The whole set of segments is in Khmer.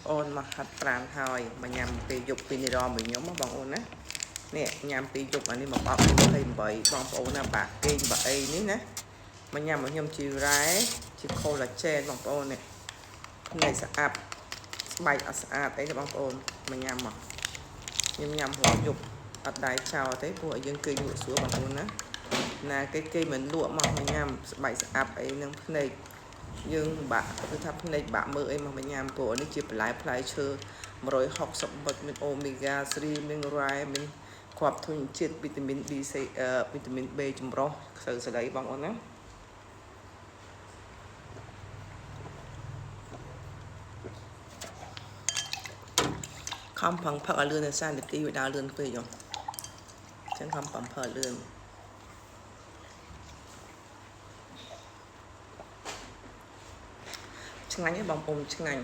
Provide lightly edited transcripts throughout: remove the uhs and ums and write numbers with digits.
ôn mà hạt tràn hơi mà nhằmពីdụcពីនេះរមវិញខ្ញុំបងអូនណានេះញ៉ាំពីdụcអានេះមកបោក28បងប្អូនណាបាក់គេងបាក់អីនេះណាមកញ៉ាំមកខ្ញុំជារ៉ែជា collagen បងប្អូននេះភ្នែកស្អាតស្បែកអត់ស្អាតអីទេបងប្អូនមកញ៉ាំមកខ្ញុំញ៉ាំរហូតយប់អត់ដែរចោលទេព្រោះឲ្យយើងគេងលក់ស្រួលបងប្អូនណាណាគេមិនលក់មកញ៉ាំស្បែកស្អាតអីនឹងភ្នែកយើងបាក់គឺថាភ្នែកបាក់មើលអីមកញ៉ាំព្រោះនេះជាបន្លែផ្លែឈើ160បិទមានអូមេហ្គា3មានរ៉ែមានគ្រាប់ធញ្ញជាតិវីតាមីន B វីតាមីន B ចម្រុះខ្សឹវស្ដីបងប្អូនណាខំផឹងផឹកឲ្យលឿននៅ30នាទីវាដើរលឿនពេកចឹងខំផឹងផឹកលឿនឆ្ងាញ់ទេបងប្អូនឆ្ងាញ់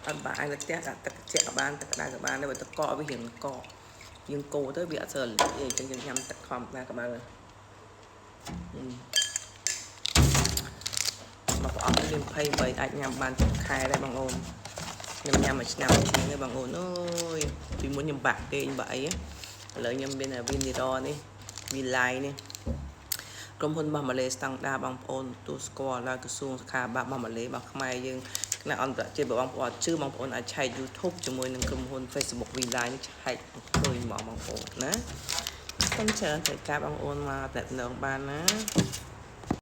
អត់បានឲ្យផ្ទះដាក់ទឹកជែកបានទឹកក្តៅក៏បានដែរបើទឹកកកវារៀងកកយើងកូរទៅវាអត់ស្រួលអីចឹងយើងញ៉ាំទឹកខំណាក៏បានមកប្រអប់យើង28អាចញ៉ាំបានទឹកខែដែរបងអូនខ្ញុំញ៉ាំមួយឆ្នាំទេបងអូនអើយពីមុនខ្ញុំបាក់គេបាក់អីឥឡូវខ្ញុំមានវីនីរ៉នេះវីឡៃនេះក្រុមហ៊ុនរបស់ម៉ាឡេស្តង់ដាបងប្អូនទូស្គាល់ដល់ក្រសួងសុខាភិបាលរបស់ម៉ាឡេរបស់ខ្មែរយើងគណៈអន្តរជាតិបងប្អូនជឿបងប្អូនអាចឆែក YouTube ជាមួយនឹងក្រុមហ៊ុន Facebook V-Line នេះឆែកឃើញបងប្អូនណាខ្ញុំច្រើនតែការបងប្អូនមកតែនងបានណា